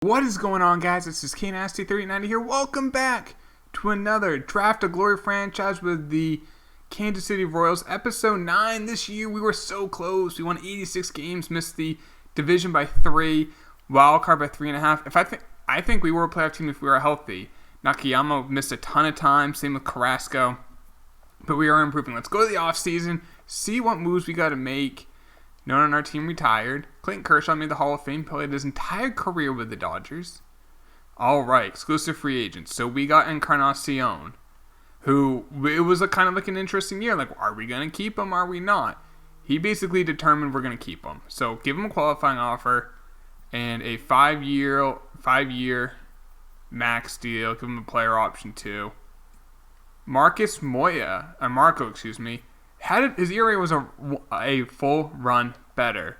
What is going on, guys? This is KNasty3090 here. Welcome back to another Draft of Glory franchise with the Kansas City Royals. Episode 9 this year. We were so close. We won 86 games, missed the division by 3, wild card by 3.5. I think we were a playoff team if we were healthy. Nakayama missed a ton of time. Same with Carrasco. But we are improving. Let's go to the offseason, see what moves we got to make. No one on our team retired. Clayton Kershaw made the Hall of Fame, played his entire career with the Dodgers. All right, exclusive free agents. So we got Encarnacion, who it was kind of like an interesting year. Like, are we going to keep him? Are we not? He basically determined we're going to keep him. So give him a qualifying offer and a five-year max deal. Give him a player option too. Marco, his ERA was a full run better.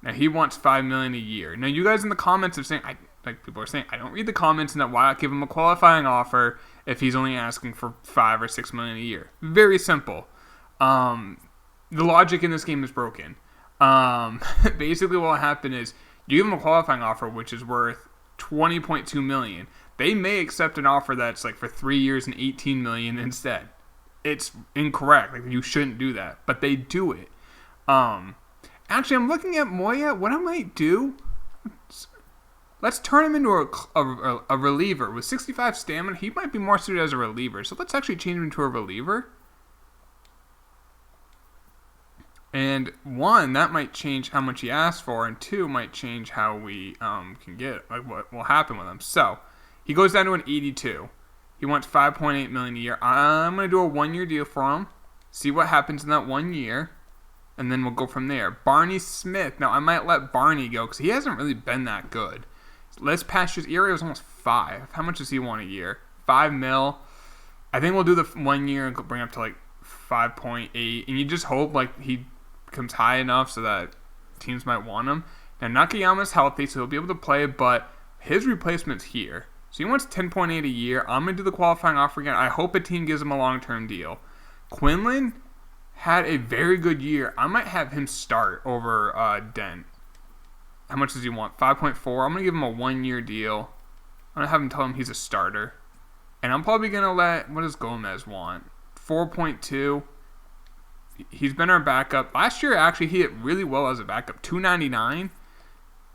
Now he wants $5 million a year. Now you guys in the comments are saying, people are saying, I don't read the comments and that why not give him a qualifying offer if he's only asking for $5 or $6 million a year. Very simple. The logic in this game is broken. Basically, what will happen is you give him a qualifying offer which is worth $20.2 million. They may accept an offer that's like for 3 years and $18 million instead. It's incorrect. Like, you shouldn't do that, but they do it. Actually, I'm looking at Moya. What I might do, let's turn him into a reliever. With 65 stamina, he might be more suited as a reliever. So let's actually change him into a reliever. And one, that might change how much he asks for, and two, might change how we can get, like what will happen with him. So he goes down to an 82. He wants $5.8 million a year. I'm going to do a 1-year deal for him. See what happens in that 1 year. And then we'll go from there. Barney Smith. Now, I might let Barney go because he hasn't really been that good. Les Pasture's ERA was almost 5. How much does he want a year? $5 million. I think we'll do the 1 year and bring up to like 5.8. And you just hope like he becomes high enough so that teams might want him. Now, Nakayama's healthy, so he'll be able to play, but his replacement's here. So he wants $10.8 a year. I'm going to do the qualifying offer again. I hope a team gives him a long-term deal. Quinlan had a very good year. I might have him start over Dent. How much does he want? 5.4. I'm going to give him a 1-year deal. I'm going to have him tell him he's a starter. And I'm probably going to let, what does Gomez want? 4.2. He's been our backup. Last year, actually, he hit really well as a backup. 299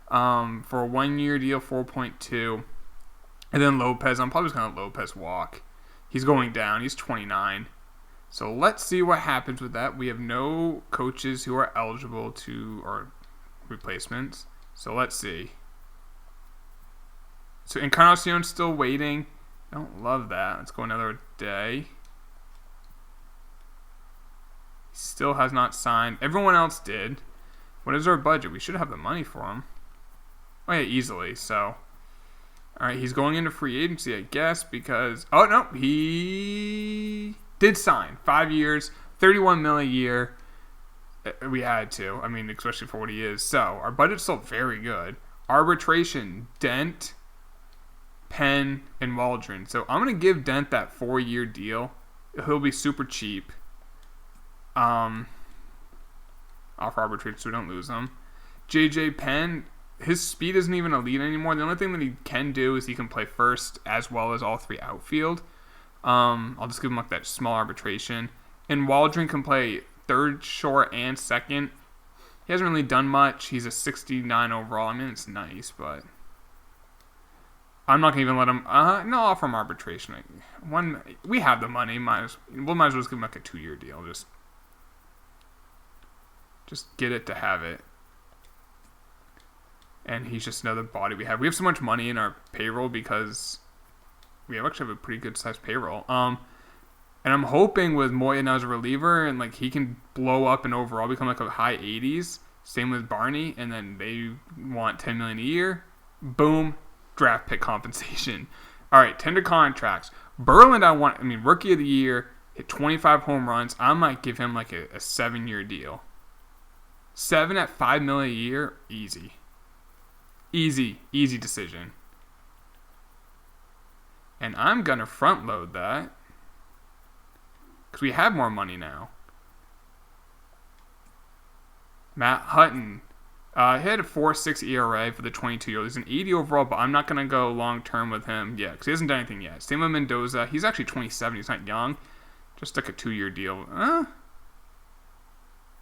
for a 1-year deal, 4.2. And then Lopez, I'm probably just going to let Lopez walk. He's going down. He's 29. So let's see what happens with that. We have no coaches who are eligible to, or replacements. So let's see. So Encarnacion's still waiting. Don't love that. Let's go another day. He still has not signed. Everyone else did. What is our budget? We should have the money for him. Oh yeah, easily. So, all right, he's going into free agency, I guess, because oh no, he did sign 5 years, $31 million a year. We had to. I mean, especially for what he is. So our budget's still very good. Arbitration: Dent, Penn, and Waldron. So I'm gonna give Dent that 4-year deal. He'll be super cheap. Off arbitration so we don't lose him. JJ Penn, his speed isn't even elite anymore. The only thing that he can do is he can play first as well as all 3 outfield. I'll just give him like that small arbitration. And Waldron can play third, short, and second. He hasn't really done much. He's a 69 overall. I mean, it's nice, but I'm not going to even let him. No, I'll offer him arbitration. We have the money. Might as well just give him like a 2-year deal. Just get it to have it. And he's just another body we have. We have so much money in our payroll because we actually have a pretty good sized payroll. And I'm hoping with Moya now as a reliever and like he can blow up and overall become like a high 80s. Same with Barney, and then they want $10 million a year. Boom, draft pick compensation. All right, tender contracts. Berland, rookie of the year, hit 25 home runs. I might give him like a 7-year deal. 7 at $5 million a year, easy. Easy decision. And I'm going to front load that because we have more money now. Matt Hutton, He had a 4.6 ERA for the 22-year-old. He's an 80 overall, but I'm not going to go long-term with him yet because he hasn't done anything yet. Same with Mendoza. He's actually 27. He's not young. Just like a 2-year deal.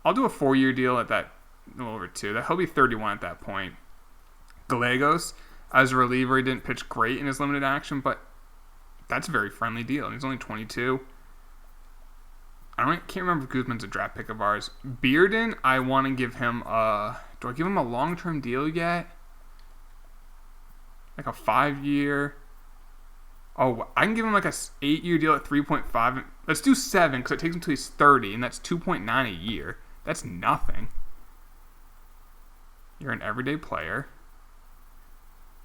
I'll do a 4-year deal at that, a little over 2. He'll be 31 at that point. Gallegos, as a reliever, he didn't pitch great in his limited action, but that's a very friendly deal. And he's only 22. Can't remember if Guzman's a draft pick of ours. Bearden, I want to give him a... Do I give him a long-term deal yet? Like a 5-year? Oh, I can give him like a 8-year deal at 3.5. Let's do 7 because it takes him until he's 30, and that's 2.9 a year. That's nothing. You're an everyday player.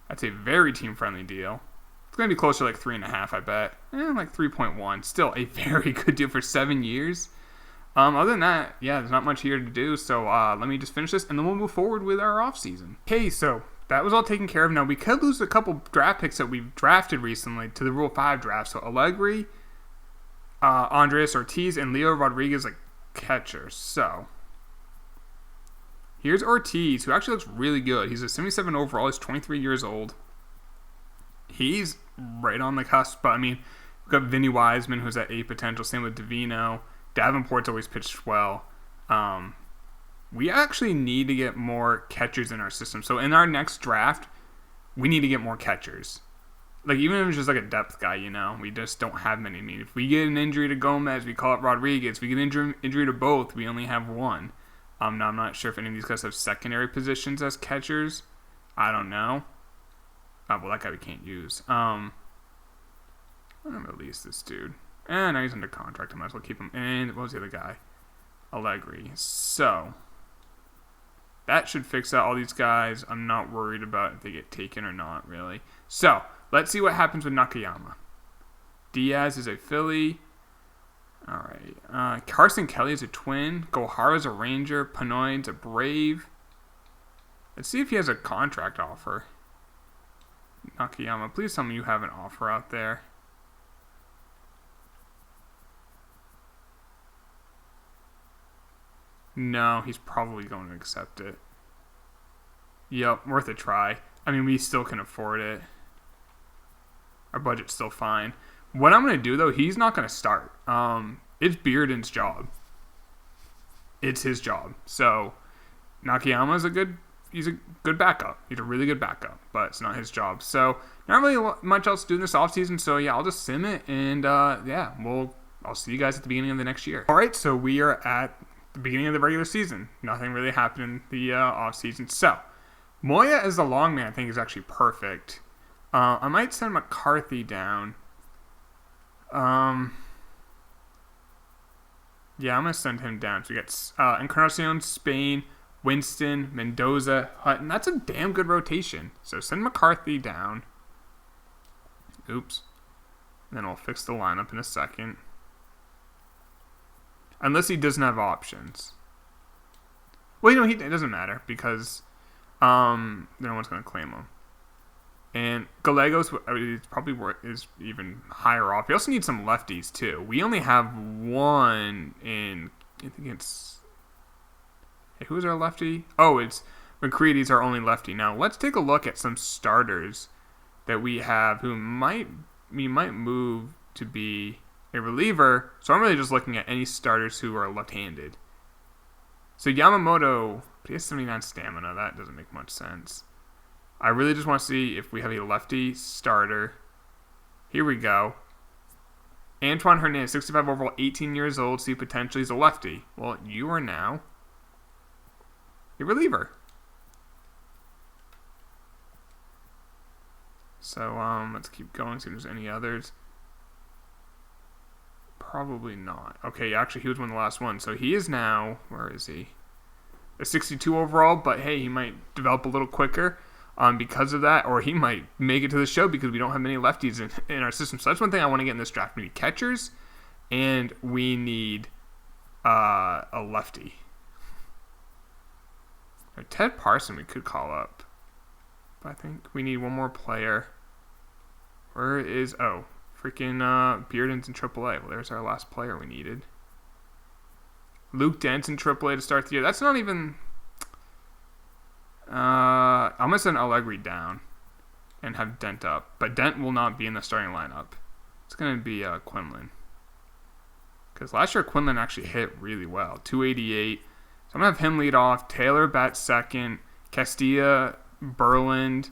That's a very team-friendly deal. It's going to be closer to like 3.5, I bet. Like 3.1. Still a very good deal for 7 years. Other than that, yeah, there's not much here to do. So let me just finish this, and then we'll move forward with our offseason. Okay, so that was all taken care of. Now, we could lose a couple draft picks that we've drafted recently to the Rule 5 draft. So Allegri, Andres Ortiz, and Leo Rodriguez, like catchers. So here's Ortiz, who actually looks really good. He's a 77 overall. He's 23 years old. He's right on the cusp. But, I mean, we've got Vinny Wiseman, who's at 8 potential. Same with Divino. Davenport's always pitched well. We actually need to get more catchers in our system. So in our next draft, we need to get more catchers. Like, even if it's just like a depth guy, we just don't have many. I mean, if we get an injury to Gomez, we call it Rodriguez. If we get an injury to both, we only have one. Now, I'm not sure if any of these guys have secondary positions as catchers. I don't know. Oh, well, that guy we can't use. I'm going to release this dude. And now he's under contract. I might as well keep him. And what was the other guy? Allegri. So that should fix out all these guys. I'm not worried about if they get taken or not, really. So let's see what happens with Nakayama. Diaz is a Philly. All right. Carson Kelly is a Twin. Gohara's a Ranger. Panoid's a Brave. Let's see if he has a contract offer. Nakayama, please tell me you have an offer out there. No, he's probably going to accept it. Yep, worth a try. I mean, we still can afford it. Our budget's still fine. What I'm going to do, though, he's not going to start. It's Bearden's job. It's his job. So, Nakayama's he's a good backup. He's a really good backup, but it's not his job. So, not really much else to do in this offseason. So, yeah, I'll just sim it, and, I'll see you guys at the beginning of the next year. All right, so we are at the beginning of the regular season. Nothing really happened in the offseason. So, Moya as the long man I think is actually perfect. I might send McCarthy down. Yeah, I'm going to send him down. So we got Encarnacion, Spain, Winston, Mendoza, Hutton. That's a damn good rotation. So send McCarthy down. Oops. And then we'll fix the lineup in a second. Unless he doesn't have options. Well, it doesn't matter because no one's going to claim him. And Gallegos is even higher off. We also need some lefties, too. We only have one in... I think it's... Hey, who's our lefty? Oh, it's McCready's our only lefty. Now, let's take a look at some starters that we have who might move to be a reliever. So I'm really just looking at any starters who are left-handed. So Yamamoto, he has 79 stamina. That doesn't make much sense. I really just want to see if we have a lefty starter. Here we go. Antoine Hernandez, 65 overall, 18 years old, see potential. He's a lefty. Well, you are now a reliever. So, let's keep going, see if there's any others. Probably not. Okay, actually, he was one of the last ones. So he is now, where is he? A 62 overall, but hey, he might develop a little quicker. Because of that, or he might make it to the show because we don't have many lefties in our system. So that's one thing I want to get in this draft. We need catchers, and we need a lefty. Ted Parson we could call up, but I think we need one more player. Where is... Oh, freaking Bearden's in AAA. Well, there's our last player we needed. Luke Dent's in AAA to start the year. That's not even... I'm going to send Allegri down and have Dent up. But Dent will not be in the starting lineup. It's going to be Quinlan. Because last year Quinlan actually hit really well. 288. So I'm going to have him lead off. Taylor bat second. Castilla, Berland,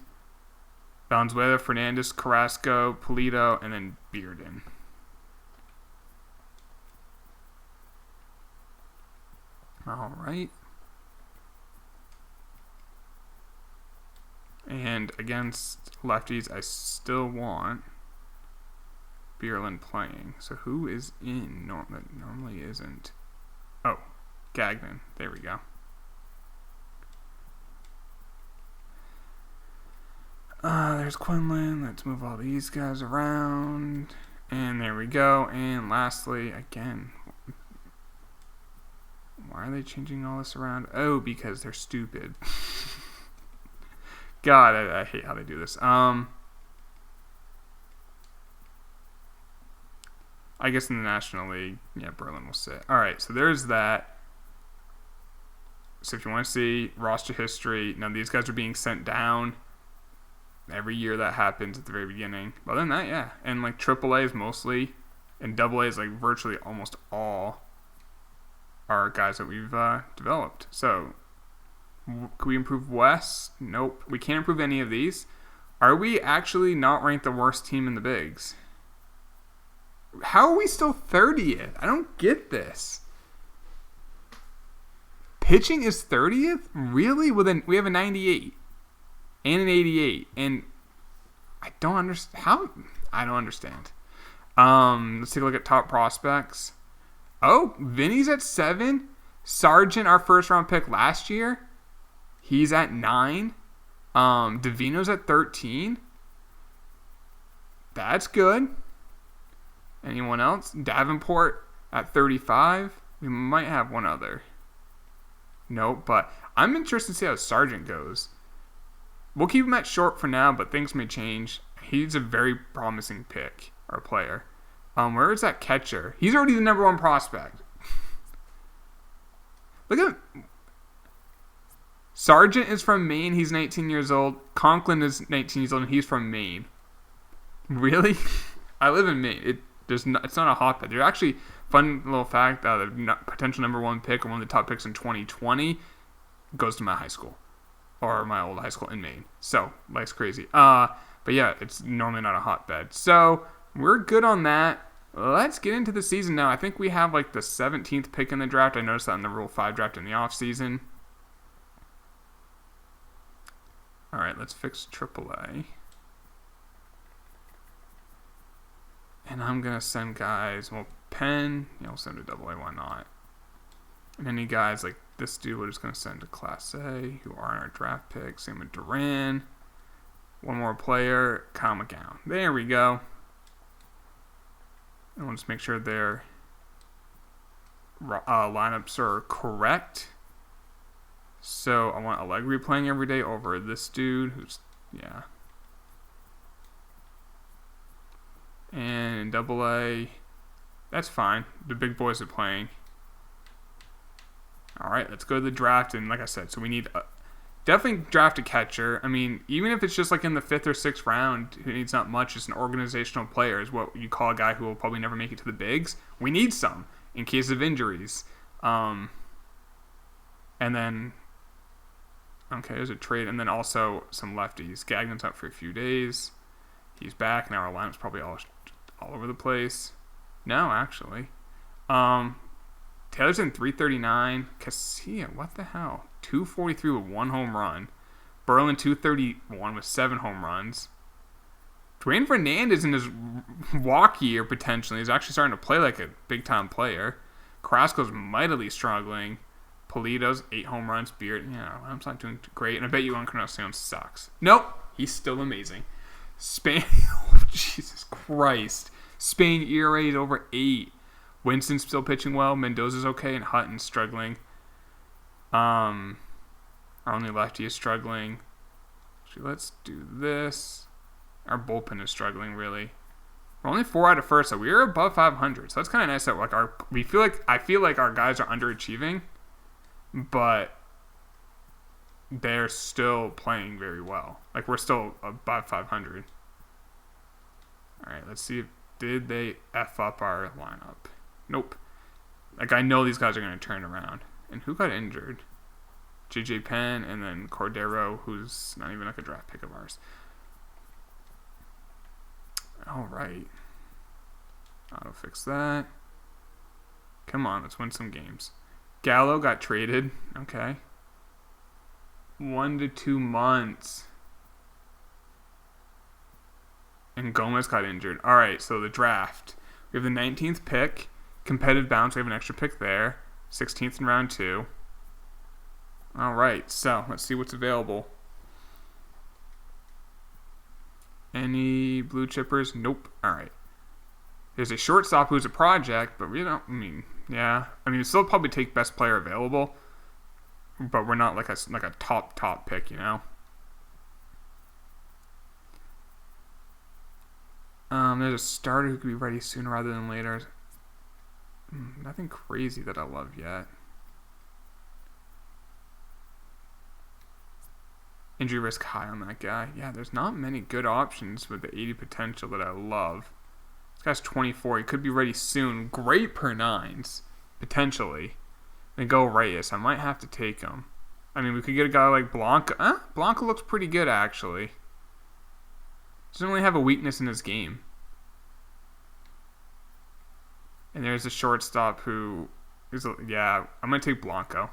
Valenzuela, Fernandez, Carrasco, Polito, and then Bearden. All right. And against lefties, I still want Beerland playing. So who is in? That normally isn't. Oh, Gagnon. There we go. There's Quinlan. Let's move all these guys around. And there we go. And lastly, again, why are they changing all this around? Oh, because they're stupid. God, I hate how they do this. I guess in the National League, yeah, Berlin will sit. All right, so there's that. So if you want to see roster history, now these guys are being sent down. Every year that happens at the very beginning. But other than that, yeah. And like AAA is mostly, and AA is like virtually almost all are guys that we've developed. So, can we improve West? Nope. We can't improve any of these. Are we actually not ranked the worst team in the bigs? How are we still 30th? I don't get this. Pitching is 30th? Really? We have a 98 and an 88, and I don't understand how. I don't understand. Let's take a look at top prospects. Oh, Vinny's at 7. Sargent, our first round pick last year, he's at 9. Davino's at 13. That's good. Anyone else? Davenport at 35. We might have one other. Nope, but I'm interested to see how Sargent goes. We'll keep him at short for now, but things may change. He's a very promising pick or player. Where is that catcher? He's already the number 1 prospect. Look at him. Sargent is from Maine. He's 19 years old. Conklin is 19 years old, and he's from Maine. Really? I live in Maine. It's not a hotbed. There's actually, fun little fact, the potential number 1 pick or one of the top picks in 2020 goes to my high school. Or my old high school in Maine. So, life's crazy. But yeah, it's normally not a hotbed. So, we're good on that. Let's get into the season now. I think we have like the 17th pick in the draft. I noticed that in the Rule 5 draft in the offseason. All right, let's fix AAA. And I'm going to send guys, well, Penn, we'll send to AA, why not? And any guys like this dude, we're just going to send to Class A, who are in our draft pick. Same with Duran. One more player, Kyle McGowan. There we go. And we'll just make sure their lineups are correct. So I want Allegri playing every day over this dude who's, yeah. And in AA, that's fine. The big boys are playing. All right, let's go to the draft. And like I said, so we need definitely draft a catcher. I mean, even if it's just like in the 5th or 6th round, who needs not much, just an organizational player is what you call a guy who will probably never make it to the bigs. We need some in case of injuries. And then, okay, there's a trade. And then also some lefties. Gagnon's out for a few days. He's back. Now our lineup's probably all over the place. No, actually. Taylor's in 339. Casilla, what the hell? 243 with 1 home run. Berlin 231 with 7 home runs. Dwayne Fernandez in his walk year potentially is actually starting to play like a big time player. Carrasco's mightily struggling. Polito's 8 home runs. Beard, I'm not doing great. And I bet you Encarnacion sucks. Nope, he's still amazing. Spain, oh, Jesus Christ. Spain ERA is over 8. Winston's still pitching well. Mendoza's okay, and Hutton's struggling. Our only lefty is struggling. Actually, let's do this. Our bullpen is struggling, really. We're only 4 out of first, so we're above 500. So that's kind of nice that like I feel like our guys are underachieving, but they're still playing very well. Like, we're still above 500. All right, let's see if did they F up our lineup. Nope. Like, I know these guys are going to turn around. And who got injured? JJ Penn and then Cordero, who's not even like a draft pick of ours. All right. Auto fix that. Come on, let's win some games. Gallo got traded. Okay. 1 to 2 months. And Gomez got injured. All right, so the draft. We have the 19th pick. Competitive bounce. We have an extra pick there. 16th in round 2. All right, so let's see what's available. Any blue chippers? Nope. All right. There's a shortstop who's a project, but we don't. We'll still probably take best player available, but we're not like a top pick, you know. There's a starter who could be ready sooner rather than later. Nothing crazy that I love yet. Injury risk high on that guy. Yeah, there's not many good options with the 80 potential that I love. This guy's 24. He could be ready soon. Great per nines, potentially. And go Reyes. I might have to take him. I mean, we could get a guy like Blanca. Blanca looks pretty good, actually. Doesn't really have a weakness in his game. And there's a shortstop who is, I'm going to take Blanco.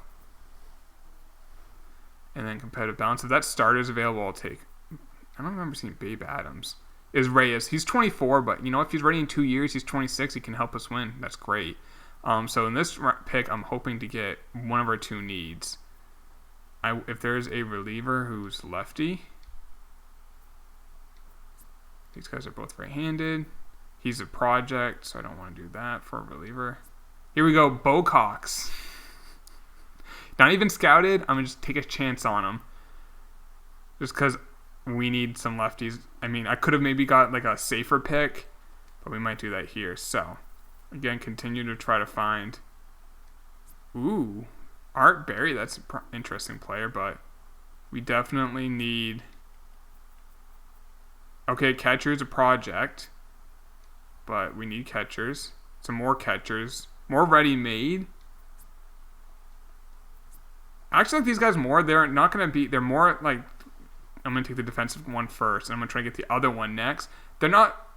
And then competitive balance. If that starter is available, I'll take. I don't remember seeing Babe Adams. Is Reyes. He's 24, but, if he's ready in 2 years, he's 26. He can help us win. That's great. So in this pick, I'm hoping to get one of our two needs. If there's a reliever who's lefty. These guys are both right-handed. He's a project, so I don't want to do that for a reliever. Here we go, Bo Cox. Not even scouted. I'm going to just take a chance on him. Just because we need some lefties. I mean, I could have maybe got like a safer pick, but we might do that here. So, again, continue to try to find. Ooh, Art Berry. That's an interesting player, but we definitely need. Okay, catcher's a project, but we need catchers. Some more catchers. More ready-made. I actually like these guys more. They're not going to be... They're more like... I'm going to take the defensive one first, and I'm going to try to get the other one next. They're not...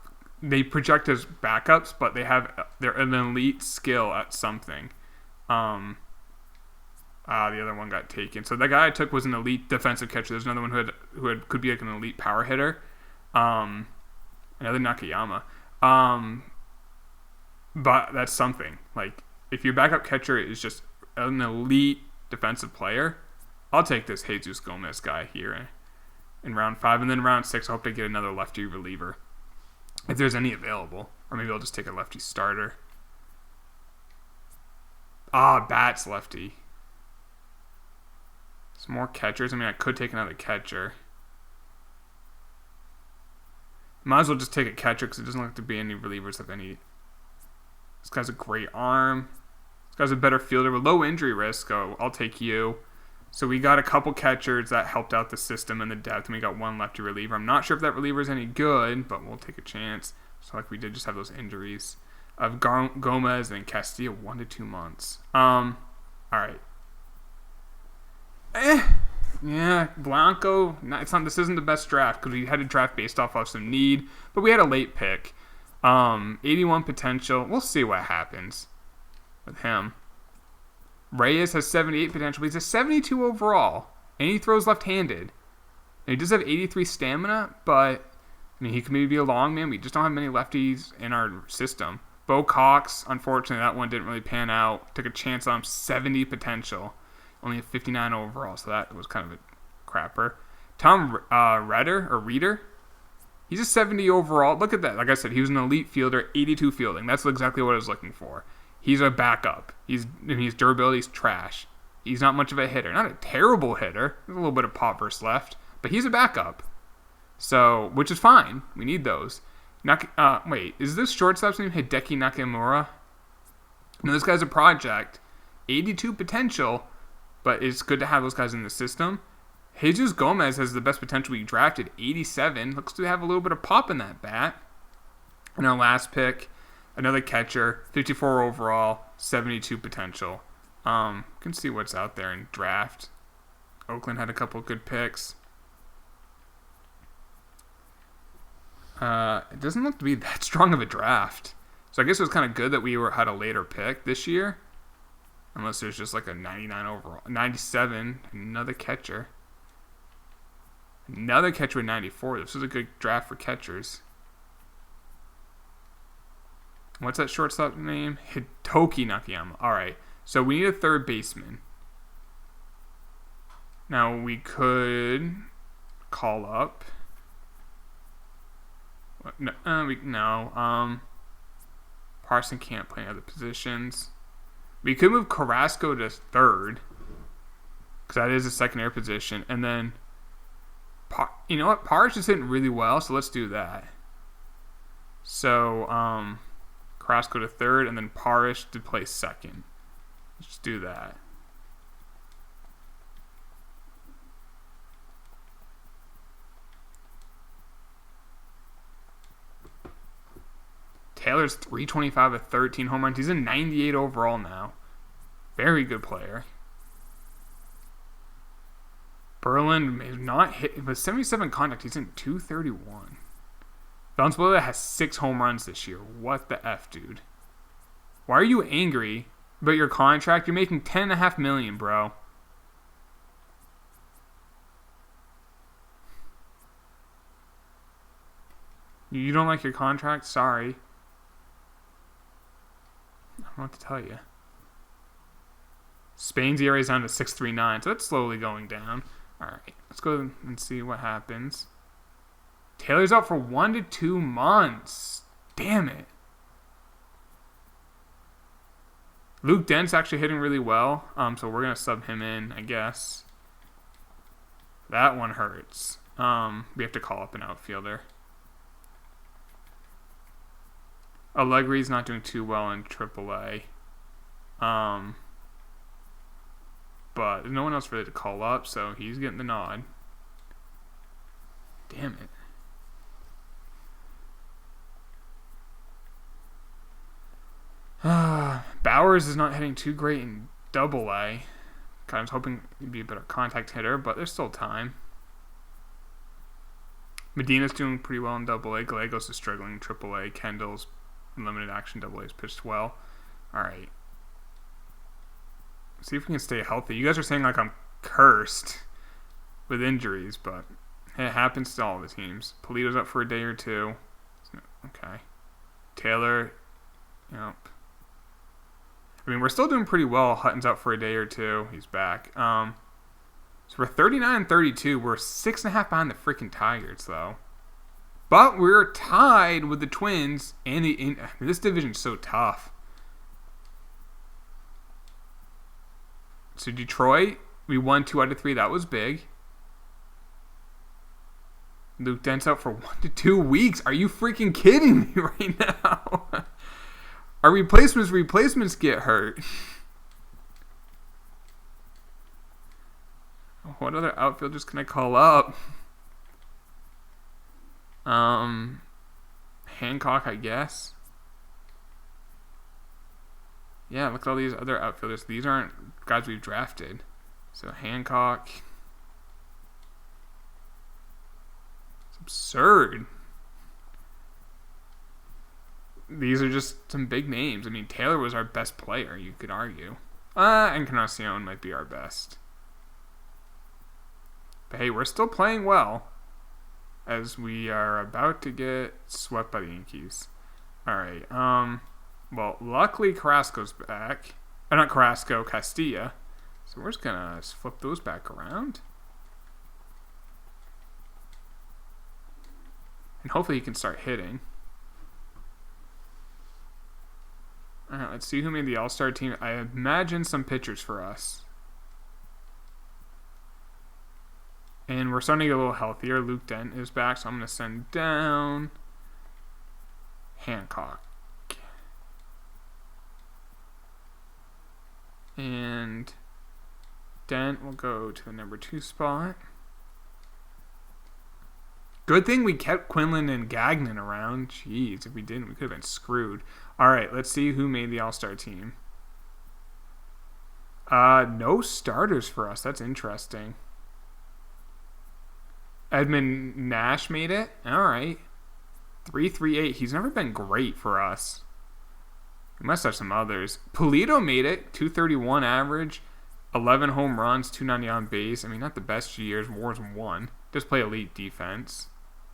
They project as backups, but they're an elite skill at something. The other one got taken. So the guy I took was an elite defensive catcher. There's another one who could be like an elite power hitter. Another Nakayama. But that's something. Like, if your backup catcher is just an elite defensive player, I'll take this Jesus Gomez guy here in round 5. And then round 6, I hope to get another lefty reliever. If there's any available. Or maybe I'll just take a lefty starter. Bats lefty. Some more catchers. I mean, I could take another catcher. Might as well just take a catcher because it doesn't look to be any relievers of any. This guy's a great arm. This guy's a better fielder with low injury risk. I'll take you. So we got a couple catchers that helped out the system and the depth, and we got one lefty reliever. I'm not sure if that reliever is any good, but we'll take a chance. So like we did just have those injuries of Gomez and Castillo 1 to 2 months. All right. Yeah, Blanco. This isn't the best draft because we had to draft based off of some need, but we had a late pick. 81 potential. We'll see what happens with him. Reyes has 78 potential. He's a 72 overall, and he throws left-handed. And he does have 83 stamina, but he can maybe be a long man. We just don't have many lefties in our system. Bo Cox, unfortunately, that one didn't really pan out. Took a chance on him. 70 potential. Only a 59 overall, so that was kind of a crapper. Tom Reeder, he's a 70 overall. Look at that. Like I said, he was an elite fielder, 82 fielding. That's exactly what I was looking for. He's a backup. His durability is trash. He's not much of a hitter. Not a terrible hitter. There's a little bit of pop versus left, but he's a backup. So, which is fine. We need those. Wait, is this shortstop's name Hideki Nakamura? No, this guy's a project. 82 potential. But it's good to have those guys in the system. Jesus Gomez has the best potential we drafted, 87. Looks to have a little bit of pop in that bat. And our last pick, another catcher, 54 overall, 72 potential. Can see what's out there in draft. Oakland had a couple good picks. It doesn't look to be that strong of a draft. So I guess it was kind of good that we had a later pick this year. Unless there's just like a 99 overall. 97, another catcher. Another catcher with 94. This was a good draft for catchers. What's that shortstop name? Hitoki Nakayama. Alright, so we need a third baseman. Now we could call up. No. Parson can't play other positions. We could move Carrasco to third, because that is a secondary position. And then, you know what? Parr's just hitting really well, so let's do that. So, Carrasco to third, and then Parrish to play second. Let's do that. Taylor's 325 with 13 home runs. He's a 98 overall now. Very good player. Berlin is not hit with 77 contact. He's in 231. Valenzuela has 6 home runs this year. What the F, dude? Why are you angry about your contract? You're making $10.5 million, bro. You don't like your contract? Sorry. I don't know what to tell you. Spain's ERA is down to 6.39, so that's slowly going down. All right, let's go and see what happens. Taylor's out for 1 to 2 months. Damn it. Luke Dent's actually hitting really well, so we're gonna sub him in, I guess. That one hurts. We have to call up an outfielder. Allegri's not doing too well in AAA. But there's no one else really to call up, so he's getting the nod. Damn it. Bowers is not hitting too great in AA. Kind of hoping he'd be a better contact hitter, but there's still time. Medina's doing pretty well in AA. Gallegos is struggling in AAA. Kendall's limited action AA's pitched well. Alright. See if we can stay healthy. You guys are saying like I'm cursed with injuries, but it happens to all the teams. Polito's up for a day or two. Okay. Taylor. Yep. I mean, we're still doing pretty well. Hutton's out for a day or two. He's back. So we're 39-32. We're 6.5 behind the freaking Tigers, though. But we're tied with the Twins and this division's so tough. So Detroit, we won 2 out of 3. That was big. Luke Dent's out for 1 to 2 weeks. Are you freaking kidding me right now? Our replacements get hurt. What other outfielders can I call up? Hancock, I guess. Yeah, look at all these other outfielders. These aren't guys we've drafted. So Hancock. It's absurd. These are just some big names. I mean, Taylor was our best player, you could argue. And Encarnacion might be our best. But hey, we're still playing well, as we are about to get swept by the Yankees. Alright, well, luckily Carrasco's back. Not Carrasco, Castilla. So we're just gonna flip those back around. And hopefully he can start hitting. Alright, let's see who made the All-Star team. I imagine some pitchers for us. And we're starting to get a little healthier. Luke Dent is back, so I'm going to send down Hancock. And Dent will go to the number 2 spot. Good thing we kept Quinlan and Gagnon around. Jeez, if we didn't, we could have been screwed. All right, let's see who made the All-Star team. No starters for us. That's interesting. Edmund Nash made it. All right. 338. He's never been great for us. We must have some others. Pulido made it. 231 average. 11 home runs. 290 on base. I mean, not the best years. Wars 1. Just play elite defense.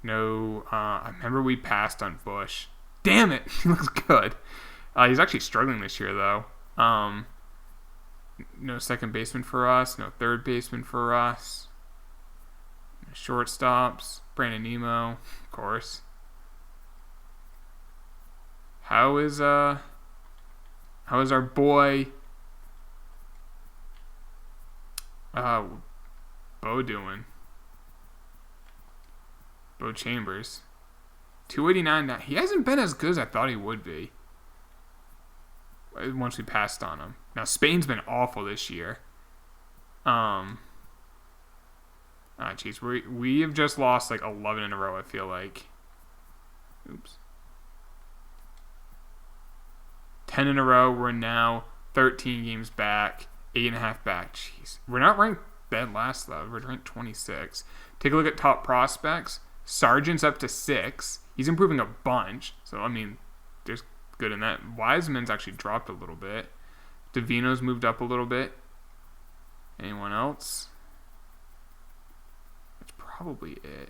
No. I remember we passed on Bush. Damn it. He looks good. He's actually struggling this year, though. No second baseman for us. No third baseman for us. No shortstops. Brandon Nemo, of course. How is our boy Bo doing? Bo Chambers. 289 now. He hasn't been as good as I thought he would be. Once we passed on him. Now Spain's been awful this year. Jeez, we have just lost like 11 in a row, I feel like. Oops. 10 in a row. We're now 13 games back, 8.5 back. Jeez. We're not ranked dead last, though. We're ranked 26. Take a look at top prospects. Sargent's up to 6. He's improving a bunch. So, I mean, there's good in that. Wiseman's actually dropped a little bit. Davino's moved up a little bit. Anyone else? That's probably it.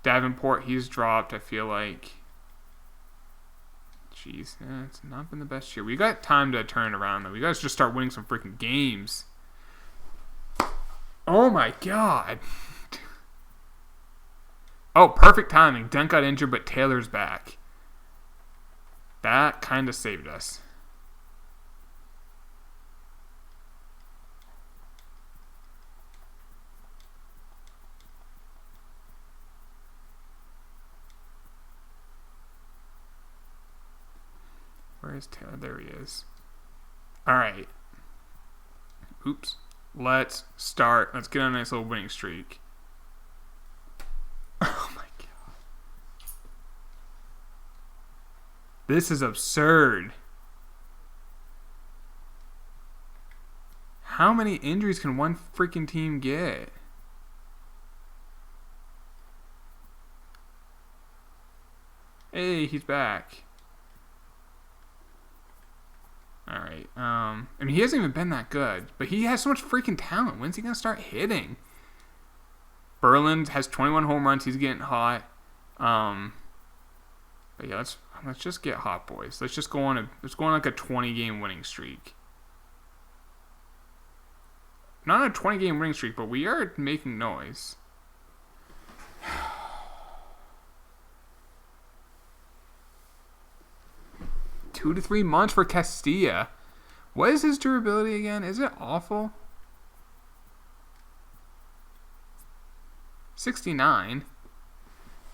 Davenport, he's dropped, I feel like. Jeez, it's not been the best year. We got time to turn it around, though. We got to just start winning some freaking games. Oh, my God. Oh, perfect timing. Dent got injured, but Taylor's back. That kind of saved us. Where is Taylor? There he is. All right. Oops. Let's start. Let's get on a nice little winning streak. Oh, my God. This is absurd. How many injuries can one freaking team get? Hey, he's back. All right. I mean, he hasn't even been that good, but he has so much freaking talent. When's he gonna start hitting? Berlin has 21 home runs. He's getting hot. But yeah, let's just get hot, boys. Let's just go on like a 20-game winning streak. Not a 20-game winning streak, but we are making noise. 2 to 3 months for Castilla. What is his durability again? Is it awful? 69.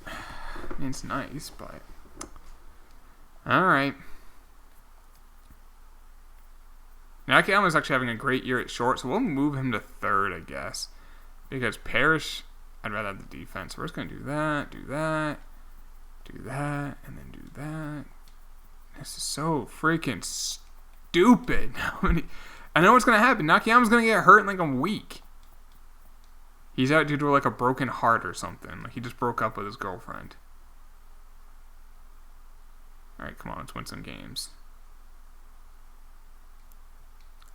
I mean, it's nice, but... Alright. Nakayama's actually having a great year at short, so we'll move him to third, I guess. Because Parrish, I'd rather have the defense. We're just going to do that, do that, do that, and then do that. This is so freaking stupid. I know what's going to happen. Nakayama's going to get hurt in like a week. He's out due to like a broken heart or something. Like he just broke up with his girlfriend. Alright, come on. Let's win some games.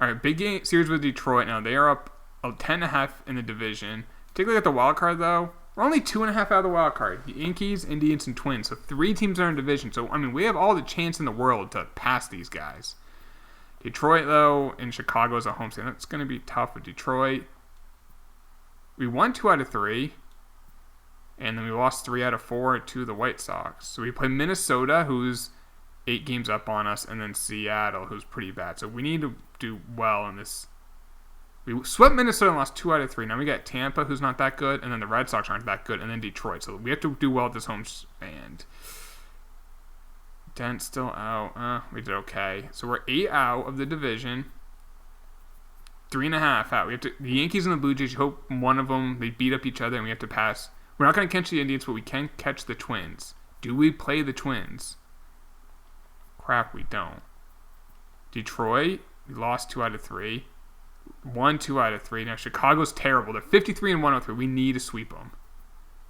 Alright, big game series with Detroit now. They are up 10.5 in the division. Take a look at the wild card, though. We're only 2.5 out of the wild card. The Yankees, Indians, and Twins. So 3 teams are in division. So, I mean, we have all the chance in the world to pass these guys. Detroit, though, and Chicago is a homestand. That's going to be tough with Detroit. We won 2 out of 3. And then we lost 3 out of 4 to the White Sox. So we play Minnesota, who's 8 games up on us, and then Seattle, who's pretty bad. So we need to do well in this. We swept Minnesota and lost 2 out of 3. Now we got Tampa, who's not that good, and then the Red Sox aren't that good, and then Detroit. So we have to do well at this home stand. Dent's still out. We did okay. So we're 8 out of the division. 3.5 out. The Yankees and the Blue Jays, you hope one of them, they beat up each other, and we have to pass. We're not going to catch the Indians, but we can catch the Twins. Do we play the Twins? Crap, we don't. Detroit, we lost 2 out of 3. Won 2 out of 3. Now, Chicago's terrible. They're 53 and 103. We need to sweep them.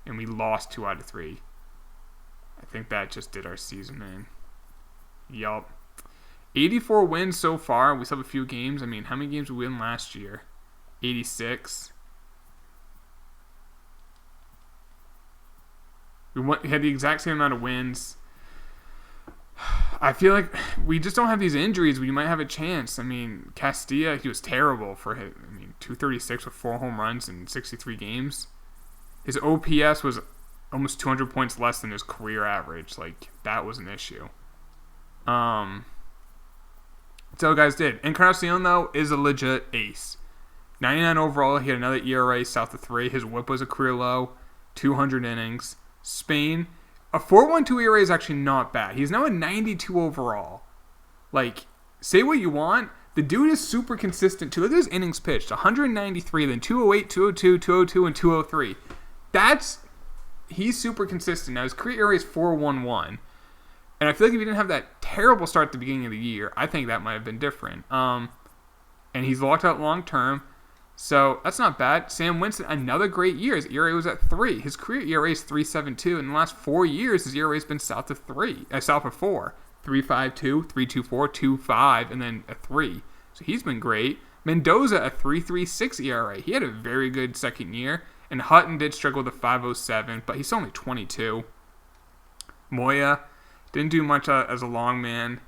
And we lost 2 out of 3. I think that just did our season, man. Yup. 84 wins so far. We still have a few games. I mean, how many games did we win last year? 86. We had the exact same amount of wins. I feel like we just don't have these injuries. We might have a chance. I mean, Castilla, he was terrible for his. I mean, 236 with 4 home runs in 63 games. His OPS was almost 200 points less than his career average. Like, that was an issue. So guys did. Encarnacion, though, is a legit ace. 99 overall. He had another ERA south of 3. His whip was a career low. 200 innings. Spain, a 4.12 ERA is actually not bad. He's now a 92 overall. Like, say what you want. The dude is super consistent, too. Look at his innings pitched. 193, then 208, 202, 202, and 203. He's super consistent. Now, his career ERA is 4.11. And I feel like if he didn't have that terrible start at the beginning of the year, I think that might have been different. And he's locked out long term. So that's not bad. Sam Winston, another great year. His ERA was at 3. His career ERA is 3.72. In the last 4 years, his ERA has been south of 4. 3.52, 3.24, 2.5, and then a 3. So he's been great. Mendoza, a 3.36 ERA. He had a very good second year. And Hutton did struggle with a 5.07, but he's only 22. Moya didn't do much as a long man.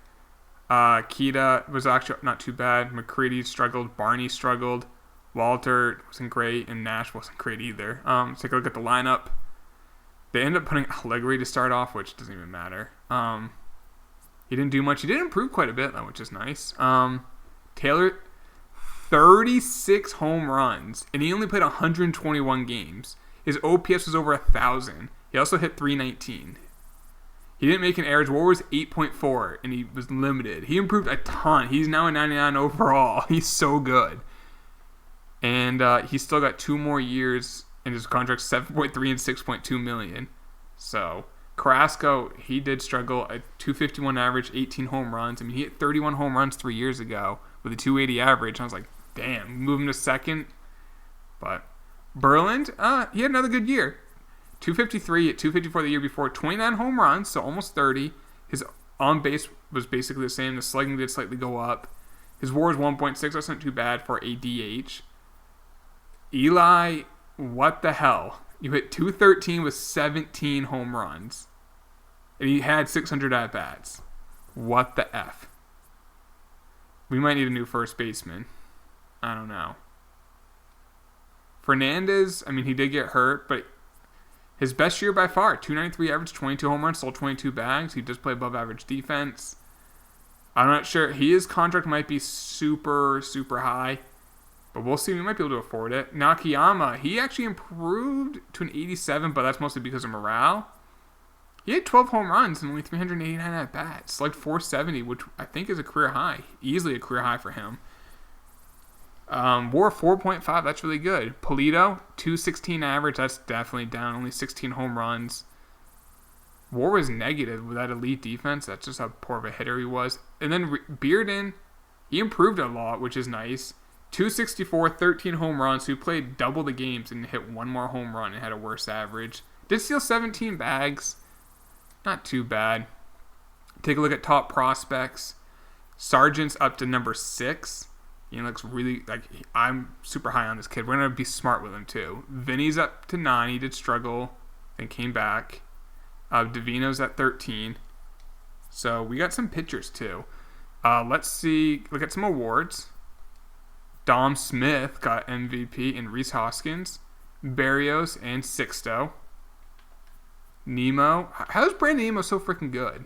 Kita was actually not too bad. McCready struggled. Barney struggled. Walter wasn't great, and Nash wasn't great either. Let's take a look at the lineup. They ended up putting Allegri to start off, which doesn't even matter. He didn't do much. He did improve quite a bit, though, which is nice. Taylor, 36 home runs, and he only played 121 games. His OPS was over 1,000. He also hit 319. He didn't make an error. His WAR was 8.4, and he was limited. He improved a ton. He's now a 99 overall. He's so good. And he's still got 2 more years in his contract, 7.3 and 6.2 million. So Carrasco, he did struggle. A 251 average, 18 home runs. I mean, he hit 31 home runs 3 years ago with a 280 average. I was like, damn, move him to second. But Berland, he had another good year. 253 at 254 the year before, 29 home runs, so almost 30. His on base was basically the same. The slugging did slightly go up. His WAR is 1.6. That's not too bad for a DH. Eli, what the hell? You hit 213 with 17 home runs. And he had 600 at-bats. What the F? We might need a new first baseman. I don't know. Fernandez, I mean, he did get hurt, but his best year by far. 293 average, 22 home runs, sold 22 bags. He does play above average defense. I'm not sure. His contract might be super, super high. But we'll see. We might be able to afford it. Nakayama, he actually improved to an 87, but that's mostly because of morale. He had 12 home runs and only 389 at-bats. Like 470, which I think is a career high. Easily a career high for him. WAR 4.5, that's really good. Polito, 216 average, that's definitely down. Only 16 home runs. WAR was negative with that elite defense. That's just how poor of a hitter he was. And then Bearden, he improved a lot, which is nice. 264, 13 home runs. So he played double the games and hit 1 more home run and had a worse average. Did steal 17 bags. Not too bad. Take a look at top prospects. Sargent's up to number 6. He looks really, like, I'm super high on this kid. We're going to be smart with him, too. Vinny's up to 9. He did struggle and came back. Davino's at 13. So we got some pitchers, too. Let's see. Look at some awards. Dom Smith got MVP and Rhys Hoskins, Berrios, and Sixto. Nemo. How is Brandon Nemo so freaking good?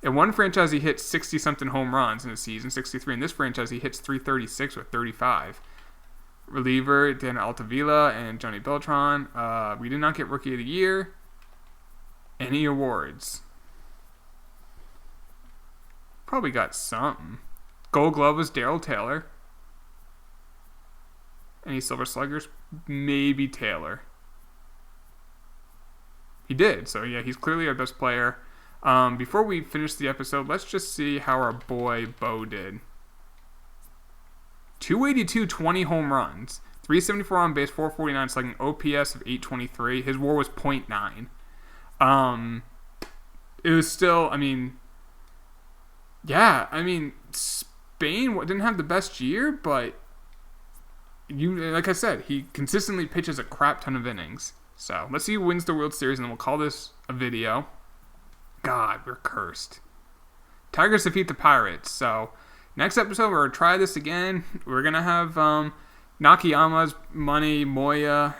In one franchise, he hit 60-something home runs in a season, 63. In this franchise, he hits 336 with 35. Reliever, Dan Altavilla and Johnny Beltran. We did not get Rookie of the Year. Any awards? Probably got something. Gold Glove was Darryl Taylor. Any Silver Sluggers? Maybe Taylor. He did. So, yeah, he's clearly our best player. Before we finish the episode, let's just see how our boy Bo did. 282, 20 home runs. 374 on base, 449. It's like an OPS of 823. His WAR was .9. It was still, Spain didn't have the best year, but like I said, he consistently pitches a crap ton of innings. So let's see who wins the World Series, and then we'll call this a video. God, we're cursed. Tigers defeat the Pirates. So next episode, we're going to try this again. We're going to have Nakayama's money, Moya,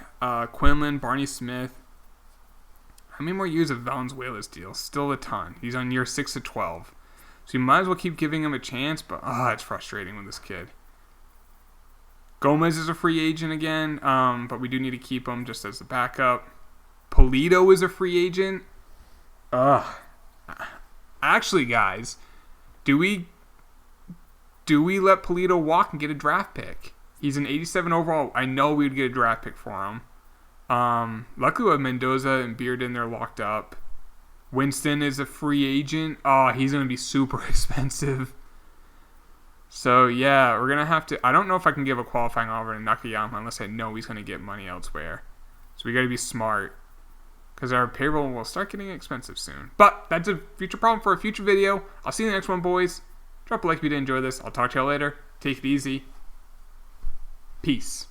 Quinlan, Barney Smith. How many more years of Valenzuela's deal? Still a ton. He's on year 6 of 12. So you might as well keep giving him a chance, but it's frustrating with this kid. Gomez is a free agent again, but we do need to keep him just as a backup. Polito is a free agent. Actually, guys, do we let Polito walk and get a draft pick? He's an 87 overall. I know we would get a draft pick for him. Luckily we have Mendoza and Bearden, they're locked up. Winston is a free agent. He's going to be super expensive. So, yeah, we're going to have to... I don't know if I can give a qualifying offer to Nakayama unless I know he's going to get money elsewhere. So we got to be smart. Because our payroll will start getting expensive soon. But that's a future problem for a future video. I'll see you in the next one, boys. Drop a like if you did enjoy this. I'll talk to y'all later. Take it easy. Peace.